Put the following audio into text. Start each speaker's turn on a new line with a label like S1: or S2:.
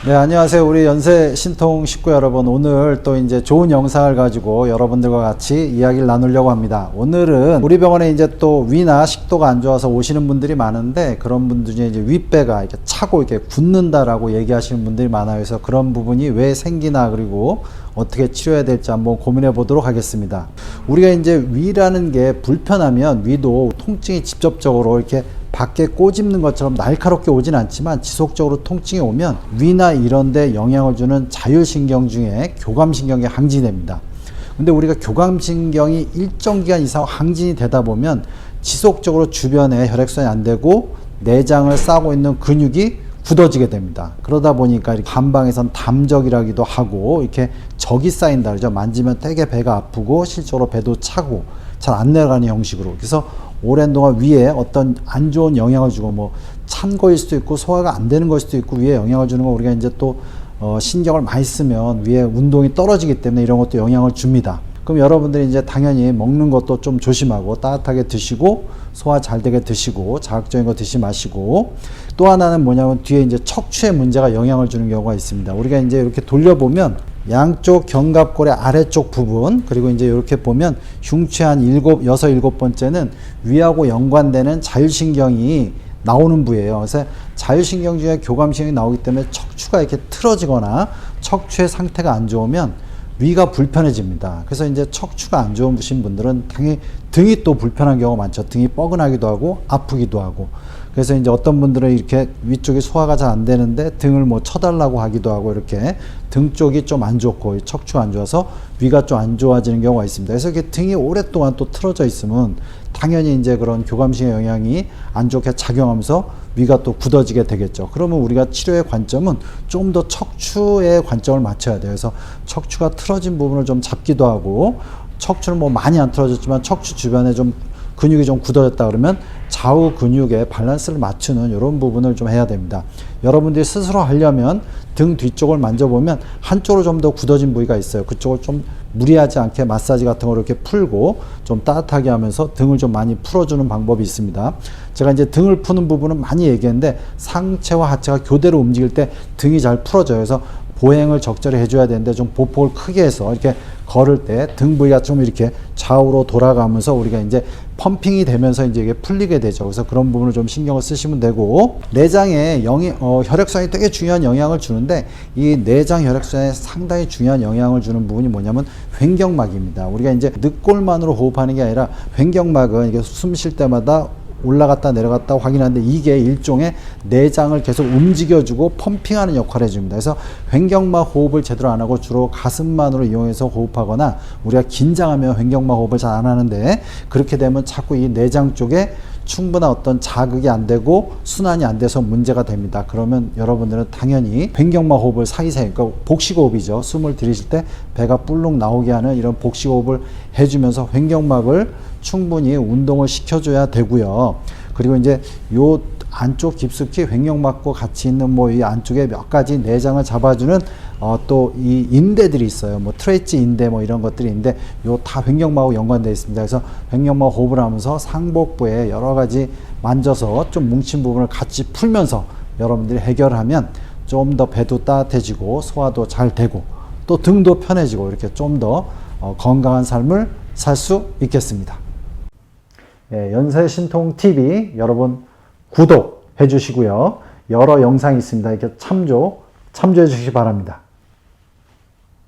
S1: 네, 안녕하세요. 우리 연세 신통 식구 여러분. 오늘 또 이제 좋은 영상을 가지고 여러분들과 같이 이야기를 나누려고 합니다. 오늘은 우리 병원에 이제 또 위나 식도가 안 좋아서 오시는 분들이 많은데, 그런 분들 중에 이제 윗배가 이렇게 차고 이렇게 굳는다라고 얘기하시는 분들이 많아요. 그래서 그런 부분이 왜 생기나, 그리고 어떻게 치료해야 될지 한번 고민해 보도록 하겠습니다. 우리가 이제 위라는 게 불편하면 위도 통증이 직접적으로 이렇게 밖에 꼬집는 것처럼 날카롭게 오진 않지만 지속적으로 통증이 오면 위나 이런 데 영향을 주는 자율신경 중에 교감신경이 항진됩니다. 근데 우리가 교감신경이 일정 기간 이상 항진이 되다 보면 지속적으로 주변에 혈액순환이 안 되고 내장을 싸고 있는 근육이 굳어지게 됩니다. 그러다 보니까 한방에선 담적이라기도 하고 이렇게 적이 쌓인다 그러죠. 만지면 되게 배가 아프고 실제로 배도 차고 잘 안 내려가는 형식으로. 그래서 오랜 동안 위에 어떤 안 좋은 영향을 주고, 뭐 찬 거일 수도 있고 소화가 안 되는 걸 수도 있고, 위에 영향을 주는 거 우리가 이제 또 신경을 많이 쓰면 위에 운동이 떨어지기 때문에 이런 것도 영향을 줍니다. 그럼 여러분들이 이제 당연히 먹는 것도 좀 조심하고 따뜻하게 드시고 소화 잘 되게 드시고 자극적인 거 드시지 마시고, 또 하나는 뭐냐면 뒤에 이제 척추에 문제가 영향을 주는 경우가 있습니다. 우리가 이제 이렇게 돌려보면 양쪽 견갑골의 아래쪽 부분, 그리고 이제 이렇게 보면 흉추의 한 6, 7번째는 위하고 연관되는 자율신경이 나오는 부위예요. 그래서 자율신경 중에 교감신경이 나오기 때문에 척추가 이렇게 틀어지거나 척추의 상태가 안 좋으면 위가 불편해집니다. 그래서 이제 척추가 안 좋으신 분들은 당연히 등이 또 불편한 경우가 많죠. 등이 뻐근하기도 하고 아프기도 하고. 그래서 이제 어떤 분들은 이렇게 위쪽이 소화가 잘 안 되는데 등을 뭐 쳐달라고 하기도 하고, 이렇게 등 쪽이 좀 안 좋고 척추가 안 좋아서 위가 좀 안 좋아지는 경우가 있습니다. 그래서 이렇게 등이 오랫동안 또 틀어져 있으면 당연히 이제 그런 교감신경 영향이 안 좋게 작용하면서 위가 또 굳어지게 되겠죠. 그러면 우리가 치료의 관점은 좀 더 척추에 관점을 맞춰야 돼요. 그래서 척추가 틀어진 부분을 좀 잡기도 하고, 척추는 뭐 많이 안 틀어졌지만 척추 주변에 좀 근육이 좀 굳어졌다 그러면 좌우 근육의 밸런스를 맞추는 이런 부분을 좀 해야 됩니다. 여러분들이 스스로 하려면 등 뒤쪽을 만져보면 한쪽으로 좀 더 굳어진 부위가 있어요. 그쪽을 좀 무리하지 않게 마사지 같은 거 이렇게 풀고 좀 따뜻하게 하면서 등을 좀 많이 풀어주는 방법이 있습니다. 제가 이제 등을 푸는 부분은 많이 얘기했는데, 상체와 하체가 교대로 움직일 때 등이 잘 풀어져요. 그래서 보행을 적절히 해줘야 되는데 좀 보폭을 크게 해서 이렇게 걸을 때 등 부위가 좀 이렇게 좌우로 돌아가면서 우리가 이제 펌핑이 되면서 이제 이게 풀리게 되죠. 그래서 그런 부분을 좀 신경을 쓰시면 되고, 내장에 혈액순환이 되게 중요한 영향을 주는데, 이 내장 혈액순환에 상당히 중요한 영향을 주는 부분이 뭐냐면 횡격막입니다. 우리가 이제 늑골만으로 호흡하는 게 아니라 횡격막은 이게 숨 쉴 때마다 올라갔다 내려갔다 확인하는데, 이게 일종의 내장을 계속 움직여주고 펌핑하는 역할을 해줍니다. 그래서 횡격막 호흡을 제대로 안 하고 주로 가슴만으로 이용해서 호흡하거나, 우리가 긴장하면 횡격막 호흡을 잘 안 하는데, 그렇게 되면 자꾸 이 내장 쪽에 충분한 어떤 자극이 안 되고 순환이 안 돼서 문제가 됩니다. 그러면 여러분들은 당연히 횡격막 호흡을 사이사이, 그러니까 복식호흡이죠. 숨을 들이실 때 배가 불룩 나오게 하는 이런 복식호흡을 해주면서 횡격막을 충분히 운동을 시켜줘야 되고요. 그리고 이제 요 안쪽 깊숙이 횡격막과 같이 있는 뭐 이 안쪽에 몇 가지 내장을 잡아주는 또 이 인대들이 있어요. 뭐 트레이치 인대 뭐 이런 것들이 있는데, 요 다 횡격막하고 연관되어 있습니다. 그래서 횡격막 호흡을 하면서 상복부에 여러 가지 만져서 좀 뭉친 부분을 같이 풀면서 여러분들이 해결하면 좀 더 배도 따뜻해지고 소화도 잘 되고 또 등도 편해지고, 이렇게 좀 더 건강한 삶을 살 수 있겠습니다. 예, 연세신통TV 여러분 구독해 주시고요. 여러 영상이 있습니다. 이렇게 참조해 주시기 바랍니다.